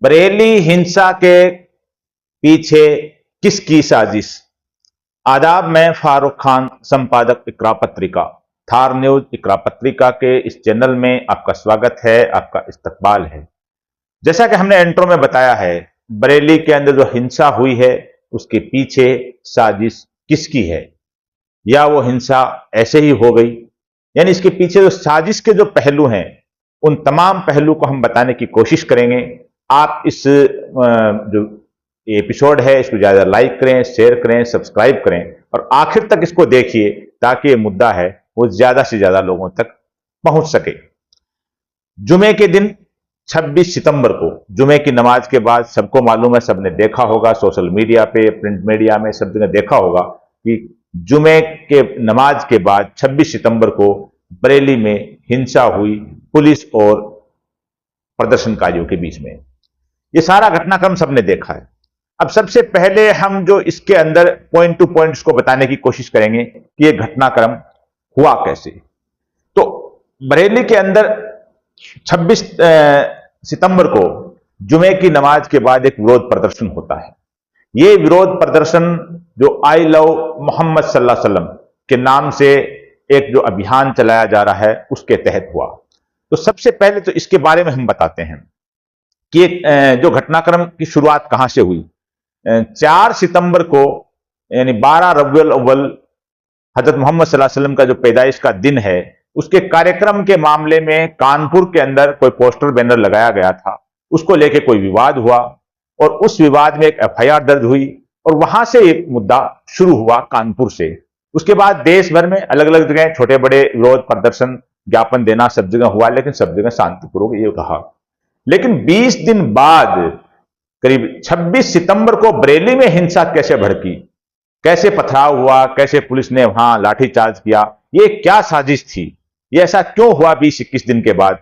बरेली हिंसा के पीछे किसकी साजिश। आदाब, मैं फारूक खान, संपादक इकरा पत्रिका, थार न्यूज इकरा पत्रिका के इस चैनल में आपका स्वागत है, आपका इस्तकबाल है। जैसा कि हमने इंट्रो में बताया है, बरेली के अंदर जो हिंसा हुई है उसके पीछे साजिश किसकी है, या वो हिंसा ऐसे ही हो गई। यानी इसके पीछे जो साजिश के जो पहलू हैं उन तमाम पहलू को हम बताने की कोशिश करेंगे। आप इस जो एपिसोड है इसको ज्यादा लाइक करें, शेयर करें, सब्सक्राइब करें और आखिर तक इसको देखिए ताकि ये मुद्दा है वो ज्यादा से ज्यादा लोगों तक पहुंच सके। जुमे के दिन 26 सितंबर को जुमे की नमाज के बाद सबको मालूम है, सबने देखा होगा, सोशल मीडिया पे, प्रिंट मीडिया में सब जगह देखा होगा कि जुमे के नमाज के बाद 26 सितंबर को बरेली में हिंसा हुई पुलिस और प्रदर्शनकारियों के बीच में। ये सारा घटनाक्रम सबने देखा है। अब सबसे पहले हम जो इसके अंदर पॉइंट टू पॉइंट को बताने की कोशिश करेंगे कि ये घटनाक्रम हुआ कैसे। तो बरेली के अंदर 26 सितंबर को जुमे की नमाज के बाद एक विरोध प्रदर्शन होता है। ये विरोध प्रदर्शन जो आई लव मोहम्मद सल्लल्लाहु अलैहि वसल्लम के नाम से एक जो अभियान चलाया जा रहा है उसके तहत हुआ। तो सबसे पहले तो इसके बारे में हम बताते हैं कि जो घटनाक्रम की शुरुआत कहां से हुई। 4 सितंबर को यानी 12 रबीउल अव्वल हजरत मोहम्मद सल्लल्लाहु अलैहि वसल्लम का जो पैदाइश का दिन है उसके कार्यक्रम के मामले में कानपुर के अंदर कोई पोस्टर बैनर लगाया गया था, उसको लेके कोई विवाद हुआ और उस विवाद में एक एफआईआर दर्ज हुई और वहां से एक मुद्दा शुरू हुआ कानपुर से। उसके बाद देश भर में अलग अलग जगह छोटे बड़े विरोध प्रदर्शन ज्ञापन देना सब जगह हुआ, लेकिन सब जगह शांतिपूर्वक ये रहा। लेकिन 20 दिन बाद करीब 26 सितंबर को बरेली में हिंसा कैसे भड़की, कैसे पथराव हुआ, कैसे पुलिस ने वहां लाठीचार्ज किया, ये क्या साजिश थी, ये ऐसा क्यों हुआ 20-21 दिन के बाद।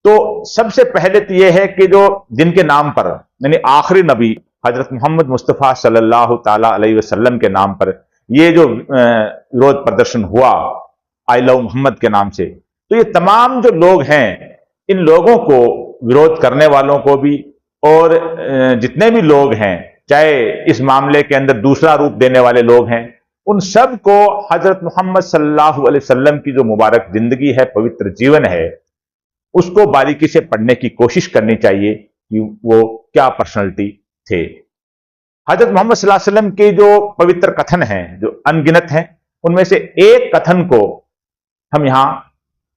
तो सबसे पहले तो यह है कि जो दिन के नाम पर यानी आखिरी नबी हजरत मोहम्मद मुस्तफ़ा सल्लल्लाहु ताला अलैहि वसल्लम के नाम पर ये जो विरोध प्रदर्शन हुआ आई लव मोहम्मद के नाम से, तो ये तमाम जो लोग हैं इन लोगों को, विरोध करने वालों को भी और जितने भी लोग हैं, चाहे इस मामले के अंदर दूसरा रूप देने वाले लोग हैं, उन सब को हजरत मोहम्मद सल्लल्लाहु अलैहि वसल्लम की जो मुबारक जिंदगी है, पवित्र जीवन है, उसको बारीकी से पढ़ने की कोशिश करनी चाहिए कि वो क्या पर्सनैलिटी थे। हजरत मोहम्मद सल्लल्लाहु अलैहि वसल्लम के जो पवित्र कथन हैं, जो अनगिनत हैं, उनमें से एक कथन को हम यहां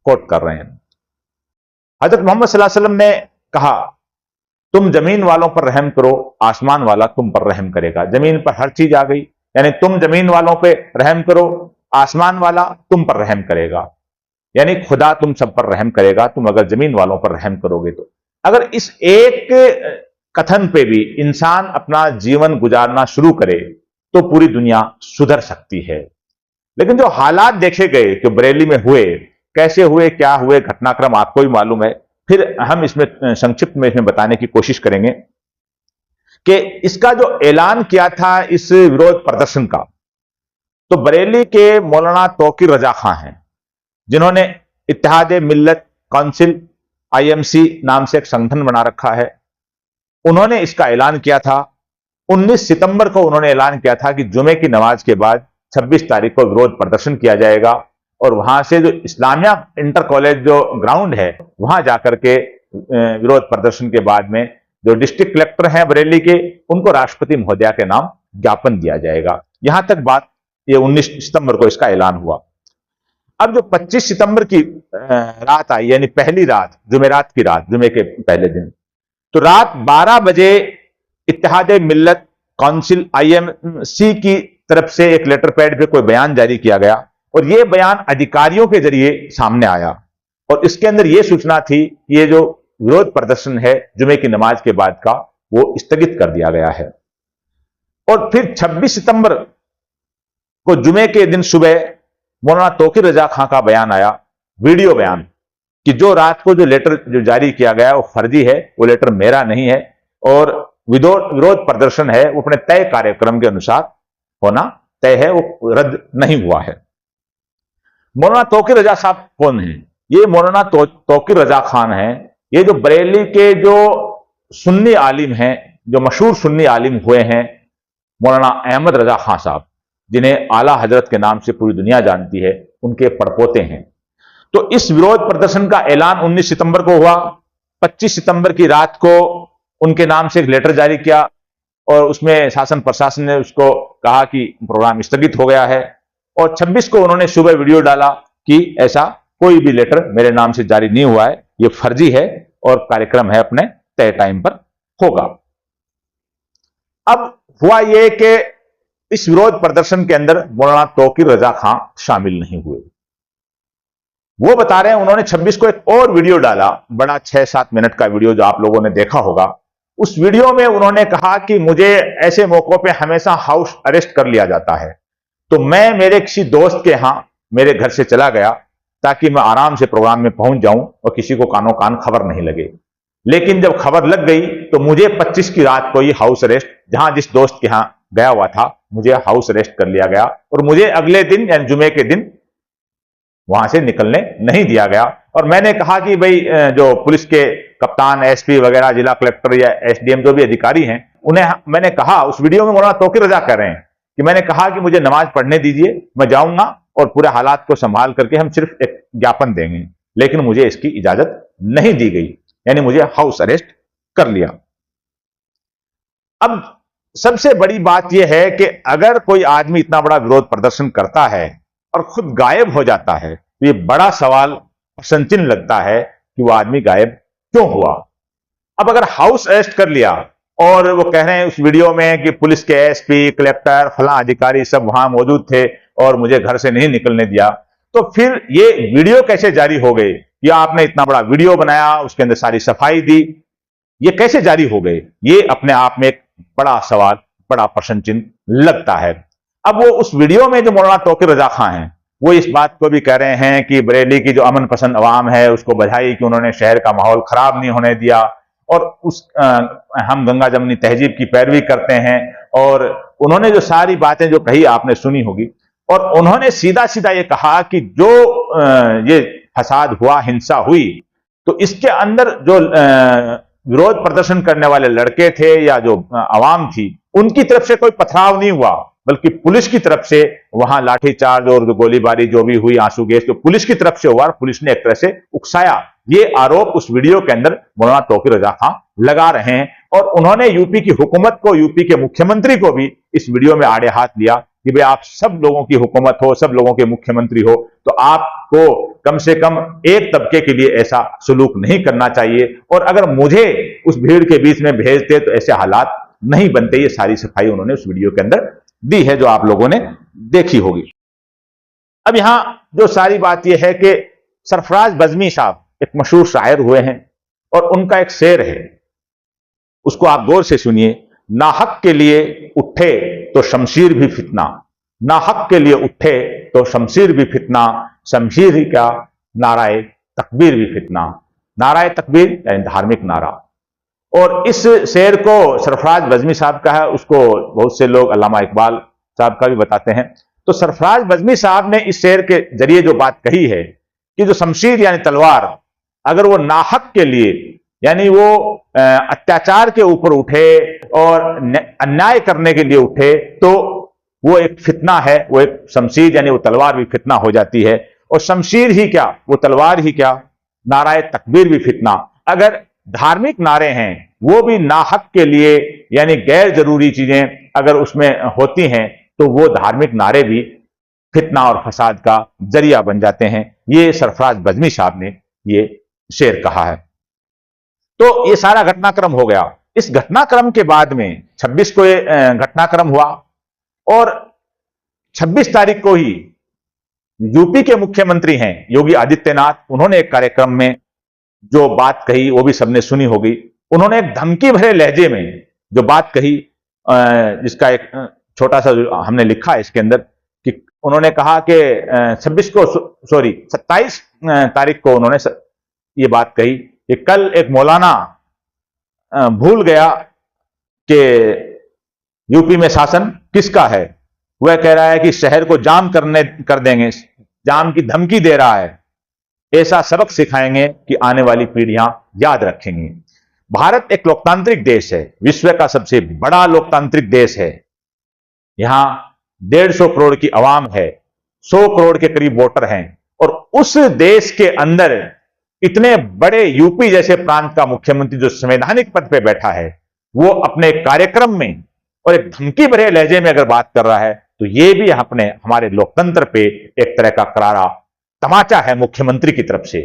कोट कर रहे हैं। हजरत मोहम्मद सल्लल्लाहु अलैहि वसल्लम ने कहा, तुम जमीन वालों पर रहम करो, आसमान वाला तुम पर रहम करेगा। जमीन पर हर चीज आ गई, यानी तुम जमीन वालों पे रहम करो, आसमान वाला तुम पर रहम करेगा, यानी खुदा तुम सब पर रहम करेगा तुम अगर जमीन वालों पर रहम करोगे तो। अगर इस एक कथन पे भी इंसान अपना जीवन गुजारना शुरू करे तो पूरी दुनिया सुधर सकती है। लेकिन जो हालात देखे गए कि बरेली में हुए, कैसे हुए, क्या हुए, घटनाक्रम आपको भी मालूम है, फिर हम इसमें संक्षिप्त में इसमें बताने की कोशिश करेंगे कि इसका जो ऐलान किया था इस विरोध प्रदर्शन का, तो बरेली के मौलाना तौकीर रजा खां हैं, जिन्होंने इत्तेहाद मिल्लत काउंसिल आईएमसी नाम से एक संगठन बना रखा है। उन्होंने इसका ऐलान किया था 19 सितंबर को। उन्होंने ऐलान किया था कि जुमे की नमाज के बाद 26 तारीख को विरोध प्रदर्शन किया जाएगा और वहां से जो इस्लामिया इंटर कॉलेज जो ग्राउंड है वहां जाकर के विरोध प्रदर्शन के बाद में जो डिस्ट्रिक्ट कलेक्टर हैं बरेली के, उनको राष्ट्रपति महोदया के नाम ज्ञापन दिया जाएगा। यहां तक बात, ये 19 सितंबर को इसका ऐलान हुआ। अब जो 25 सितंबर की रात आई, यानी पहली रात, जुमेरात की रात, जुमे के पहले दिन, तो रात 12 बजे इत्तेहाद मिल्लत काउंसिल आईएमसी की तरफ से एक लेटर पैड पे कोई बयान जारी किया गया और यह बयान अधिकारियों के जरिए सामने आया और इसके अंदर यह सूचना थी कि ये जो विरोध प्रदर्शन है जुमे की नमाज के बाद का, वो स्थगित कर दिया गया है। और फिर 26 सितंबर को जुमे के दिन सुबह मौलाना तौकीर रजा खां का बयान आया, वीडियो बयान, कि जो रात को जो लेटर जो जारी किया गया वो फर्जी है, वो लेटर मेरा नहीं है और विरोध प्रदर्शन है वो अपने तय कार्यक्रम के अनुसार होना तय है, वो रद्द नहीं हुआ है। मौलाना तौकीर रजा साहब कौन है? ये मौलाना तौकीर रजा खान है। ये जो बरेली के जो सुन्नी आलिम हैं, जो मशहूर सुन्नी आलिम हुए हैं, मौलाना अहमद रजा खां साहब, जिन्हें आला हजरत के नाम से पूरी दुनिया जानती है, उनके पड़पोते हैं। तो इस विरोध प्रदर्शन का ऐलान 19 सितंबर को हुआ। 25 सितंबर की रात को उनके नाम से एक लेटर जारी किया और उसमें शासन प्रशासन ने उसको कहा कि प्रोग्राम स्थगित हो गया है। और 26 को उन्होंने सुबह वीडियो डाला कि ऐसा कोई भी लेटर मेरे नाम से जारी नहीं हुआ है, ये फर्जी है और कार्यक्रम है अपने तय टाइम पर होगा। अब हुआ यह कि इस विरोध प्रदर्शन के अंदर मौलाना तौकीर रजा खां शामिल नहीं हुए। वो बता रहे हैं, उन्होंने 26 को एक और वीडियो डाला, बड़ा 6-7 मिनट का वीडियो जो आप लोगों ने देखा होगा। उस वीडियो में उन्होंने कहा कि मुझे ऐसे मौकों पे हमेशा हाउस अरेस्ट कर लिया जाता है, तो मैं मेरे किसी दोस्त के यहां मेरे घर से चला गया ताकि मैं आराम से प्रोग्राम में पहुंच जाऊं और किसी को कानो कान खबर नहीं लगे। लेकिन जब खबर लग गई तो मुझे 25 की रात को ये हाउस अरेस्ट, जहां जिस दोस्त के यहां गया हुआ था, मुझे हाउस अरेस्ट कर लिया गया और मुझे अगले दिन यानी जुमे के दिन वहां से निकलने नहीं दिया गया। और मैंने कहा कि भाई जो पुलिस के कप्तान, एसपी वगैरह, जिला कलेक्टर या एसडीएम जो भी अधिकारी हैं, उन्हें मैंने कहा, उस वीडियो में मौलाना तौकीर रजा कह रहे हैं कि मैंने कहा कि मुझे नमाज पढ़ने दीजिए, मैं जाऊंगा और पूरे हालात को संभाल करके हम सिर्फ एक ज्ञापन देंगे, लेकिन मुझे इसकी इजाजत नहीं दी गई, यानी मुझे हाउस अरेस्ट कर लिया। अब सबसे बड़ी बात यह है कि अगर कोई आदमी इतना बड़ा विरोध प्रदर्शन करता है और खुद गायब हो जाता है, तो ये बड़ा सवाल प्रश्न चिन्ह लगता है कि वो आदमी गायब क्यों हुआ। अब अगर हाउस अरेस्ट कर लिया और वो कह रहे हैं उस वीडियो में कि पुलिस के एसपी, कलेक्टर, फलां अधिकारी सब वहां मौजूद थे और मुझे घर से नहीं निकलने दिया, तो फिर ये वीडियो कैसे जारी हो गए? या आपने इतना बड़ा वीडियो बनाया, उसके अंदर सारी सफाई दी, ये कैसे जारी हो गए? ये अपने आप में एक बड़ा सवाल, बड़ा प्रश्न चिन्ह लगता है। अब वो उस वीडियो में जो मौलाना तौकीर रजा खां हैं, वो इस बात को भी कह रहे हैं कि बरेली की जो अमन पसंद अवाम है उसको बधाई कि उन्होंने शहर का माहौल खराब नहीं होने दिया, और हम गंगा जमनी तहजीब की पैरवी करते हैं। और उन्होंने जो सारी बातें जो कही आपने सुनी होगी, और उन्होंने सीधा सीधा ये कहा कि जो ये फसाद हुआ, हिंसा हुई, तो इसके अंदर जो विरोध प्रदर्शन करने वाले लड़के थे या जो आवाम थी, उनकी तरफ से कोई पथराव नहीं हुआ, बल्कि पुलिस की तरफ से वहां लाठीचार्ज और गोलीबारी जो भी हुई, आंसू गैस, तो पुलिस की तरफ से हुआ और पुलिस ने एक तरह से उकसाया। ये आरोप उस वीडियो के अंदर मौलाना तौकीर रजा खां लगा रहे हैं। और उन्होंने यूपी की हुकूमत को, यूपी के मुख्यमंत्री को भी इस वीडियो में आड़े हाथ लिया कि भाई आप सब लोगों की हुकूमत हो, सब लोगों के मुख्यमंत्री हो, तो आपको कम से कम एक तबके के लिए ऐसा सलूक नहीं करना चाहिए, और अगर मुझे उस भीड़ के बीच में भेजते तो ऐसे हालात नहीं बनते। ये सारी सफाई उन्होंने उस वीडियो के अंदर दी है, जो आप लोगों ने देखी होगी। अब यहां जो सारी बात यह है कि सरफराज बज़मी साहब एक मशहूर शायर हुए हैं, और उनका एक शेर है, उसको आप गौर से सुनिए। नाहक के लिए उठे तो शमशीर भी फितना, नाहक के लिए उठे तो शमशीर भी फितना, शमशीर ही क्या नाराए तकबीर भी फितना। नाराए तकबीर यानी धार्मिक नारा। और इस शेर को सरफराज बज़मी साहब का है, उसको बहुत से लोग अल्लामा इकबाल साहब का भी बताते हैं। तो सरफराज बज़मी साहब ने इस शेर के जरिए जो बात कही है कि जो शमशीर यानी तलवार, अगर वो नाहक के लिए यानी वो अत्याचार के ऊपर उठे और अन्याय करने के लिए उठे, तो वो एक फितना है, वो एक शमशीर यानी वो तलवार भी फितना हो जाती है। और शमशीर ही क्या, वो तलवार ही क्या, नाराए तकबीर भी फितना। अगर धार्मिक नारे हैं वो भी नाहक के लिए यानी गैर जरूरी चीजें अगर उसमें होती हैं, तो वो धार्मिक नारे भी फितना और फसाद का जरिया बन जाते हैं। ये सरफराज बज़मी साहब ने ये शेर कहा है। तो ये सारा घटनाक्रम हो गया। इस घटनाक्रम के बाद में 26 को ये घटनाक्रम हुआ, और 26 तारीख को ही यूपी के मुख्यमंत्री हैं योगी आदित्यनाथ, उन्होंने एक कार्यक्रम में जो बात कही वो भी सबने सुनी होगी। उन्होंने एक धमकी भरे लहजे में जो बात कही, जिसका एक छोटा सा हमने लिखा है इसके अंदर, कि उन्होंने कहा कि 27 तारीख को उन्होंने ये बात कही कि कल एक मौलाना भूल गया कि यूपी में शासन किसका है, वह कह रहा है कि शहर को जाम कर देंगे, जाम की धमकी दे रहा है, ऐसा सबक सिखाएंगे कि आने वाली पीढ़ियां याद रखेंगी। भारत एक लोकतांत्रिक देश है, विश्व का सबसे बड़ा लोकतांत्रिक देश है। यहां 150 करोड़ की आवाम है, 100 करोड़ के करीब वोटर हैं, और उस देश के अंदर इतने बड़े यूपी जैसे प्रांत का मुख्यमंत्री जो संवैधानिक पद पे बैठा है, वो अपने कार्यक्रम में और एक धमकी भरे लहजे में अगर बात कर रहा है, तो ये भी हमारे लोकतंत्र पे एक तरह का करारा तमाचा है मुख्यमंत्री की तरफ से।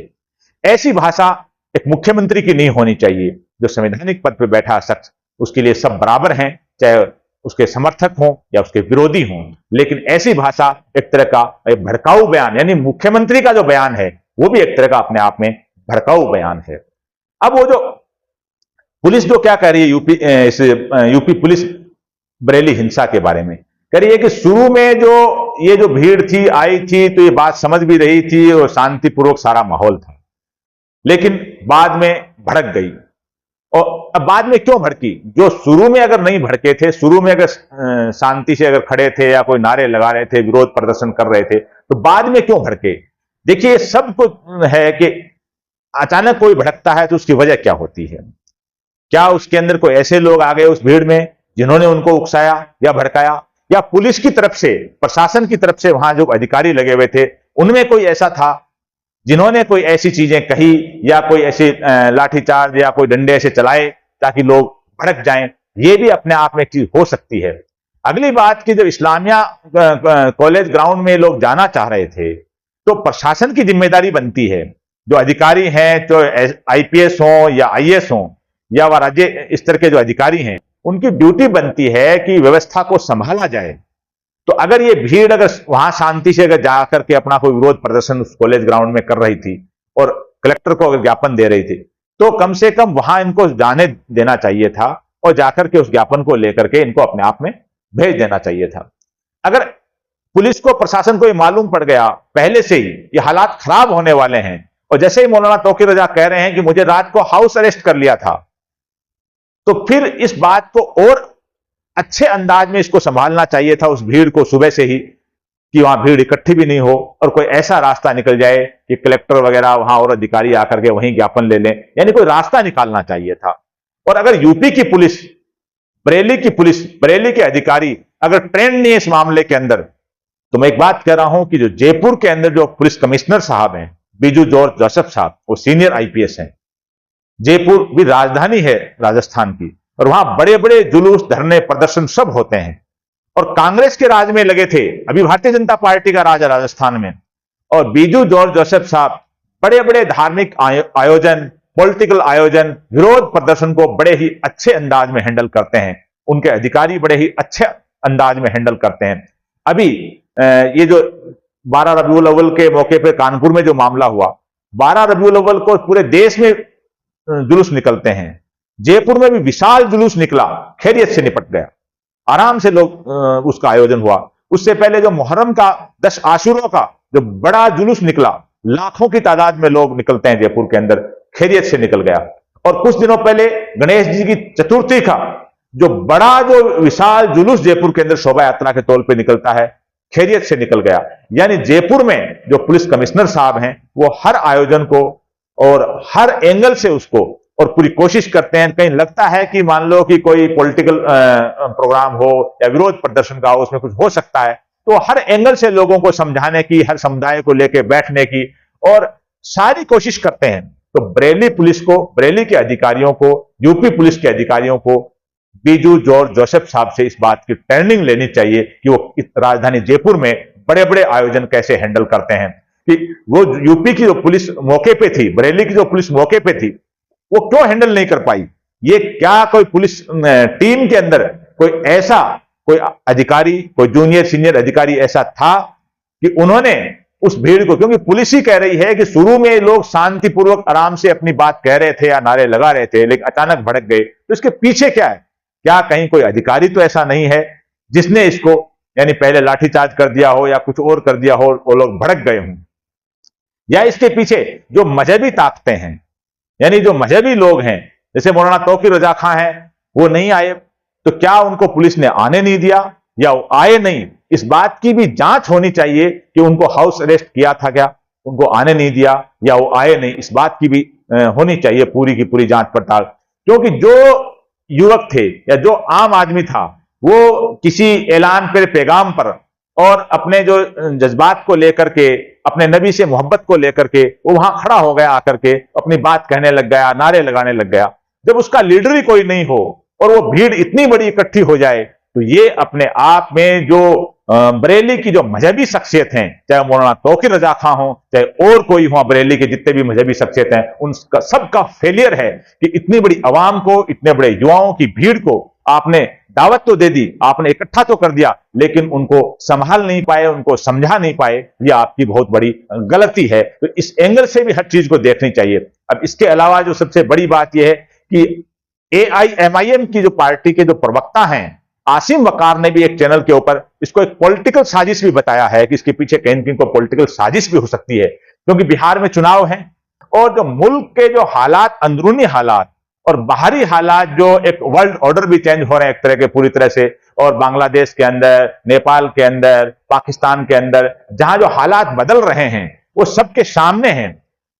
ऐसी भाषा एक मुख्यमंत्री की नहीं होनी चाहिए। जो संवैधानिक पद पे बैठा शख्स, उसके लिए सब बराबर हैं, चाहे उसके समर्थक हों या उसके विरोधी हों, लेकिन ऐसी भाषा एक तरह का एक भड़काऊ बयान, यानी मुख्यमंत्री का जो बयान है वो भी एक तरह का अपने आप में भड़काऊ बयान है। अब वो जो पुलिस जो क्या कह रही है यूपी पुलिस बरेली हिंसा के बारे में, कह रही है कि शुरू में जो ये जो भीड़ थी आई थी तो ये बात समझ भी रही थी और शांतिपूर्वक सारा माहौल था, लेकिन बाद में भड़क गई। और अब बाद में क्यों भड़की? जो शुरू में अगर नहीं भड़के थे, शुरू में अगर शांति से अगर खड़े थे या कोई नारे लगा रहे थे, विरोध प्रदर्शन कर रहे थे, तो बाद में क्यों भड़के? देखिए, सब कुछ है कि अचानक कोई भड़कता है तो उसकी वजह क्या होती है। क्या उसके अंदर कोई ऐसे लोग आ गए उस भीड़ में जिन्होंने उनको उकसाया या भड़काया, या पुलिस की तरफ से, प्रशासन की तरफ से वहां जो अधिकारी लगे हुए थे उनमें कोई ऐसा था जिन्होंने कोई ऐसी चीजें कही, या कोई ऐसे लाठीचार्ज या कोई डंडे ऐसे चलाए ताकि लोग भड़क जाएं। ये भी अपने आप में एक चीज हो सकती है। अगली बात कि जब इस्लामिया कॉलेज ग्राउंड में लोग जाना चाह रहे थे, तो प्रशासन की जिम्मेदारी बनती है, जो अधिकारी हैं, जो आईपीएस हो या आईएएस हो या वह राज्य स्तर के जो अधिकारी हैं, उनकी ड्यूटी बनती है कि व्यवस्था को संभाला जाए। तो अगर ये भीड़ अगर वहां शांति से अगर जाकर के अपना कोई विरोध प्रदर्शन उस कॉलेज ग्राउंड में कर रही थी और कलेक्टर को अगर ज्ञापन दे रही थी, तो कम से कम वहां इनको जाने देना चाहिए था और जाकर के उस ज्ञापन को लेकर के इनको अपने आप में भेज देना चाहिए था। अगर पुलिस को, प्रशासन को ये मालूम पड़ गया पहले से ही ये हालात खराब होने वाले हैं, और जैसे ही मौलाना तौकीर रजा कह रहे हैं कि मुझे रात को हाउस अरेस्ट कर लिया था, तो फिर इस बात को और अच्छे अंदाज में इसको संभालना चाहिए था उस भीड़ को सुबह से ही, कि वहां भीड़ इकट्ठी भी नहीं हो और कोई ऐसा रास्ता निकल जाए कि कलेक्टर वगैरह वहां और अधिकारी आकर के वहीं ज्ञापन ले लें, यानी कोई रास्ता निकालना चाहिए था। और अगर यूपी की पुलिस, बरेली के अधिकारी अगर ट्रेंड नहीं है इस मामले के अंदर, तो मैं एक बात कह रहा हूं कि जो जयपुर के अंदर जो पुलिस कमिश्नर साहब हैं, बीजू जॉर्ज जोसेफ साहब, वो सीनियर आईपीएस हैं। जयपुर भी राजधानी है राजस्थान की, और वहां बड़े बड़े जुलूस, धरने, प्रदर्शन सब होते हैं। और कांग्रेस के राज में लगे थे, अभी भारतीय जनता पार्टी का राज है राजस्थान में, और बीजू जॉर्ज जोसेफ साहब बड़े बड़े धार्मिक आयोजन, पॉलिटिकल आयोजन, विरोध प्रदर्शन को बड़े ही अच्छे अंदाज में हैंडल करते हैं। उनके अधिकारी बड़े ही अच्छे अंदाज में हैंडल करते हैं। अभी ये जो 12 रबीउल अव्वल के मौके पर कानपुर में जो मामला हुआ, 12 रबीउल अव्वल को पूरे देश में जुलूस निकलते हैं, जयपुर में भी विशाल जुलूस निकला, खैरियत से निपट गया, आराम से लोग उसका आयोजन हुआ। उससे पहले जो मुहर्रम का 10 आशूरा का जो बड़ा जुलूस निकला, लाखों की तादाद में लोग निकलते हैं जयपुर के अंदर, खैरियत से निकल गया। और कुछ दिनों पहले गणेश जी की चतुर्थी का जो बड़ा जो विशाल जुलूस जयपुर के अंदर शोभा यात्रा के तौर पर निकलता है, खैरियत से निकल गया। यानी जयपुर में जो पुलिस कमिश्नर साहब हैं, वो हर आयोजन को और हर एंगल से उसको और पूरी कोशिश करते हैं। कहीं लगता है कि मान लो कि कोई पॉलिटिकल प्रोग्राम हो या विरोध प्रदर्शन का हो, उसमें कुछ हो सकता है, तो हर एंगल से लोगों को समझाने की, हर समुदाय को लेकर बैठने की और सारी कोशिश करते हैं। तो बरेली पुलिस को, बरेली के अधिकारियों को, यूपी पुलिस के अधिकारियों को बीजू जॉर्ज जोसेफ साहब से इस बात की ट्रेनिंग लेनी चाहिए कि वो राजधानी जयपुर में बड़े बड़े आयोजन कैसे हैंडल करते हैं। कि वो यूपी की जो पुलिस मौके पे थी, बरेली की जो पुलिस मौके पे थी, वो क्यों हैंडल नहीं कर पाई? ये क्या कोई पुलिस टीम के अंदर कोई अधिकारी, कोई जूनियर सीनियर अधिकारी ऐसा था कि उन्होंने उस भीड़ को, क्योंकि पुलिस ही कह रही है कि शुरू में लोग शांतिपूर्वक आराम से अपनी बात कह रहे थे या नारे लगा रहे थे, लेकिन अचानक भड़क गए, तो इसके पीछे क्या है? क्या कहीं कोई अधिकारी तो ऐसा नहीं है जिसने इसको, यानी पहले लाठीचार्ज कर दिया हो या कुछ और कर दिया हो, वो लोग भड़क गए हों? या इसके पीछे जो मजहबी ताकतें हैं, यानी जो मजहबी लोग हैं, जैसे मौलाना तौकीर रजा खां हैं, वो नहीं आए, तो क्या उनको पुलिस ने आने नहीं दिया या वो आए नहीं? इस बात की भी जांच होनी चाहिए कि उनको हाउस अरेस्ट किया था क्या, उनको आने नहीं दिया या वो आए नहीं, इस बात की भी होनी चाहिए पूरी की पूरी जांच पड़ताल। क्योंकि जो युवक थे या जो आम आदमी था वो किसी ऐलान पर, पैगाम पर और अपने जो जज्बात को लेकर के, अपने नबी से मोहब्बत को लेकर के वो वहां खड़ा हो गया, आकर के अपनी बात कहने लग गया, नारे लगाने लग गया। जब उसका लीडर ही कोई नहीं हो और वो भीड़ इतनी बड़ी इकट्ठी हो जाए, तो ये अपने आप में जो बरेली की जो मजहबी शख्सियत हैं, चाहे मौलाना तौकीर रजा खां हो, चाहे और कोई हो, बरेली के जितने भी मजहबी शख्सियत हैं, उनका सबका फेलियर है कि इतनी बड़ी आवाम को, इतने बड़े युवाओं की भीड़ को आपने दावत तो दे दी, आपने इकट्ठा तो कर दिया, लेकिन उनको संभाल नहीं पाए, उनको समझा नहीं पाए। यह आपकी बहुत बड़ी गलती है। तो इस एंगल से भी हर चीज को देखनी चाहिए। अब इसके अलावा जो सबसे बड़ी बात यह है कि AIMIM की जो पार्टी के जो प्रवक्ता हैं, आसिम वकार ने भी एक चैनल के ऊपर इसको एक पॉलिटिकल साजिश भी बताया है कि इसके पीछे कहीं न कहीं कोई पॉलिटिकल साजिश भी हो सकती है, क्योंकि बिहार में चुनाव है और जो मुल्क के जो हालात, अंदरूनी हालात और बाहरी हालात, जो एक वर्ल्ड ऑर्डर भी चेंज हो रहे हैं एक तरह के पूरी तरह से, और बांग्लादेश के अंदर, नेपाल के अंदर, पाकिस्तान के अंदर जहां जो हालात बदल रहे हैं वो सबके सामने हैं।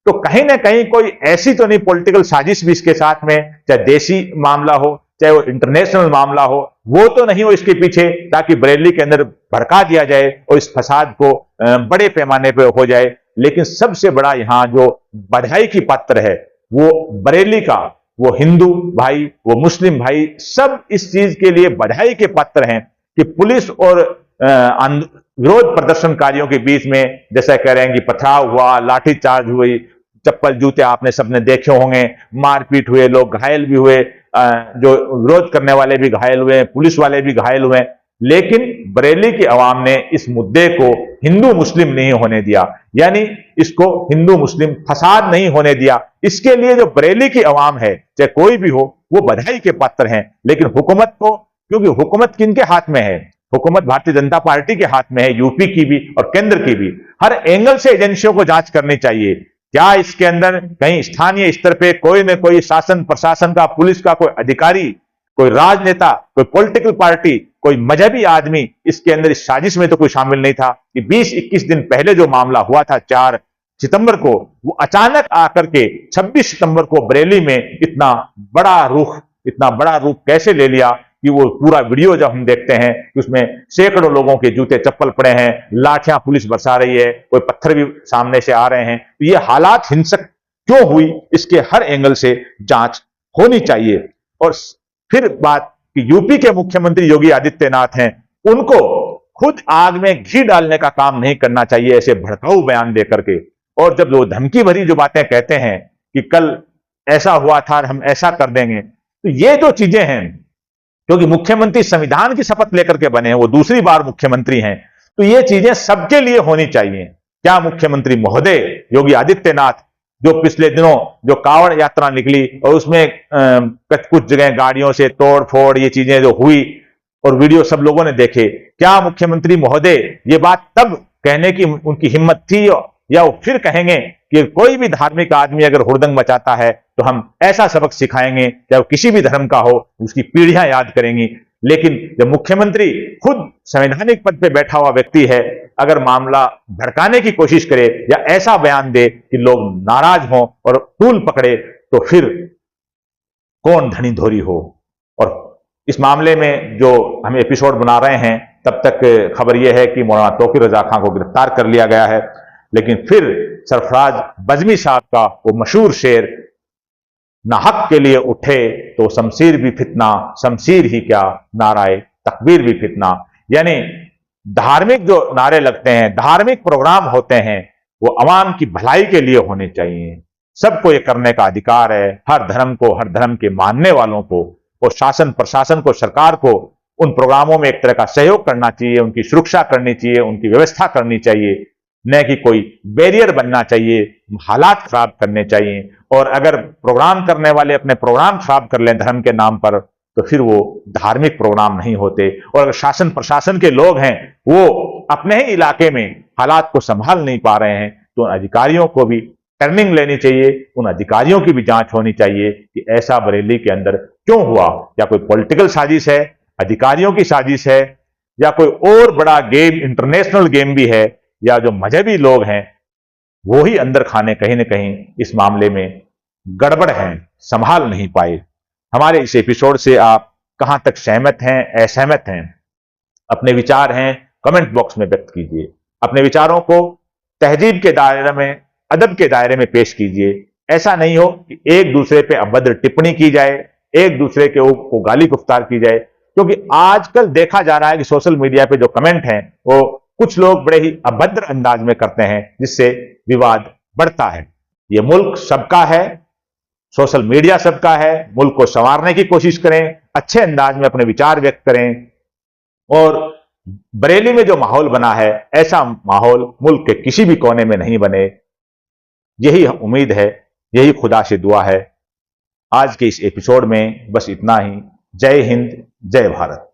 तो कहीं ना कहीं कोई ऐसी तो नहीं पॉलिटिकल साजिश भी इसके साथ में, चाहे देशी मामला हो चाहे वो इंटरनेशनल मामला हो, वो तो नहीं हो इसके पीछे, ताकि बरेली के अंदर भड़का दिया जाए और इस फसाद को बड़े पैमाने पर हो जाए। लेकिन सबसे बड़ा यहां जो बधाई की पात्र है वो बरेली का, वो हिंदू भाई, वो मुस्लिम भाई, सब इस चीज के लिए बधाई के पात्र हैं कि पुलिस और विरोध प्रदर्शनकारियों के बीच में, जैसा कह रहे हैं कि पथराव हुआ, लाठीचार्ज हुई, चप्पल जूते आपने सबने देखे होंगे, मारपीट हुए, लोग घायल भी हुए, जो विरोध करने वाले भी घायल हुए, पुलिस वाले भी घायल हुए। लेकिन बरेली की आवाम ने इस मुद्दे को हिंदू मुस्लिम नहीं होने दिया, यानी इसको हिंदू मुस्लिम फसाद नहीं होने दिया। इसके लिए जो बरेली की आवाम है, चाहे कोई भी हो, वो बधाई के पात्र हैं। लेकिन हुकूमत को, क्योंकि हुकूमत किनके हाथ में है? हुकूमत भारतीय जनता पार्टी के हाथ में है, यूपी की भी और केंद्र की भी। हर एंगल से एजेंसियों को जांच करनी चाहिए। क्या इसके अंदर कहीं स्थानीय स्तर पे कोई न कोई शासन प्रशासन का, पुलिस का कोई अधिकारी, कोई राजनेता, कोई पॉलिटिकल पार्टी, कोई मजहबी आदमी इसके अंदर, इस साजिश में तो कोई शामिल नहीं था कि 20-21 दिन पहले जो मामला हुआ था 4 सितंबर को, वो अचानक आकर के 26 सितंबर को बरेली में इतना बड़ा रूप कैसे ले लिया कि वो पूरा वीडियो जब हम देखते हैं कि उसमें सैकड़ों लोगों के जूते चप्पल पड़े हैं, लाठियां पुलिस बरसा रही है, कोई पत्थर भी सामने से आ रहे हैं। तो ये हालात हिंसक क्यों हुई, इसके हर एंगल से जांच होनी चाहिए। और फिर बात कि यूपी के मुख्यमंत्री योगी आदित्यनाथ हैं, उनको खुद आग में घी डालने का काम नहीं करना चाहिए ऐसे भड़काऊ बयान देकर के। और जब वो धमकी भरी जो बातें कहते हैं कि कल ऐसा हुआ था और हम ऐसा कर देंगे, तो ये जो चीजें हैं, क्योंकि मुख्यमंत्री संविधान की शपथ लेकर के बने हैं, वो दूसरी बार मुख्यमंत्री हैं, तो ये चीजें सबके लिए होनी चाहिए। क्या मुख्यमंत्री महोदय योगी आदित्यनाथ, जो पिछले दिनों जो कांवड़ यात्रा निकली और उसमें कुछ जगह गाड़ियों से तोड़ फोड़ ये चीजें जो हुई और वीडियो सब लोगों ने देखे, क्या मुख्यमंत्री महोदय ये बात तब कहने की उनकी हिम्मत थी, या वो फिर कहेंगे कि कोई भी धार्मिक आदमी अगर हुड़दंग मचाता है तो हम ऐसा सबक सिखाएंगे, चाहे वो किसी भी धर्म का हो, उसकी पीढ़ियां याद करेंगी। लेकिन जब मुख्यमंत्री खुद संवैधानिक पद पे बैठा हुआ व्यक्ति है, अगर मामला भड़काने की कोशिश करे या ऐसा बयान दे कि लोग नाराज हों और टूल पकड़े, तो फिर कौन धनी धोरी हो। और इस मामले में जो हम एपिसोड बना रहे हैं, तब तक खबर यह है कि मौलाना तौकीर रजा खां को गिरफ्तार कर लिया गया है। लेकिन फिर सरफराज बजमी साहब का वो मशहूर शेर, ना हक के लिए उठे तो शमशीर भी फितना, शमशीर ही क्या नाराए तकबीर भी फितना। यानी धार्मिक जो नारे लगते हैं, धार्मिक प्रोग्राम होते हैं, वो अवाम की भलाई के लिए होने चाहिए। सबको ये करने का अधिकार है, हर धर्म को, हर धर्म के मानने वालों को, और शासन प्रशासन को, सरकार को उन प्रोग्रामों में एक तरह का सहयोग करना चाहिए, उनकी सुरक्षा करनी चाहिए, उनकी व्यवस्था करनी चाहिए, न कि कोई बैरियर बनना चाहिए, हालात खराब करने चाहिए। और अगर प्रोग्राम करने वाले अपने प्रोग्राम खराब कर लें धर्म के नाम पर, तो फिर वो धार्मिक प्रोग्राम नहीं होते। और अगर शासन प्रशासन के लोग हैं, वो अपने ही इलाके में हालात को संभाल नहीं पा रहे हैं, तो अधिकारियों को भी टर्निंग लेनी चाहिए, उन अधिकारियों की भी जांच होनी चाहिए कि ऐसा बरेली के अंदर क्यों हुआ। या कोई पॉलिटिकल साजिश है, अधिकारियों की साजिश है, या कोई और बड़ा गेम, इंटरनेशनल गेम भी है, या जो मजहबी लोग हैं वो ही अंदर खाने कहीं ना कहीं इस मामले में गड़बड़ हैं, संभाल नहीं पाए। हमारे इस एपिसोड से आप कहां तक सहमत हैं, असहमत हैं? अपने विचार हैं कमेंट बॉक्स में व्यक्त कीजिए। अपने विचारों को तहजीब के दायरे में, अदब के दायरे में पेश कीजिए। ऐसा नहीं हो कि एक दूसरे पे अभद्र टिप्पणी की जाए, एक दूसरे के को गाली गुफ्तार की जाए, क्योंकि आजकल देखा जा रहा है कि सोशल मीडिया पे जो कमेंट हैं वो कुछ लोग बड़े ही अभद्र अंदाज में करते हैं, जिससे विवाद बढ़ता है। ये मुल्क सबका है, सोशल मीडिया सबका है। मुल्क को संवारने की कोशिश करें, अच्छे अंदाज में अपने विचार व्यक्त करें, और बरेली में जो माहौल बना है ऐसा माहौल मुल्क के किसी भी कोने में नहीं बने। यही उम्मीद है, यही खुदा से दुआ है। आज के इस एपिसोड में बस इतना ही। जय हिंद, जय भारत।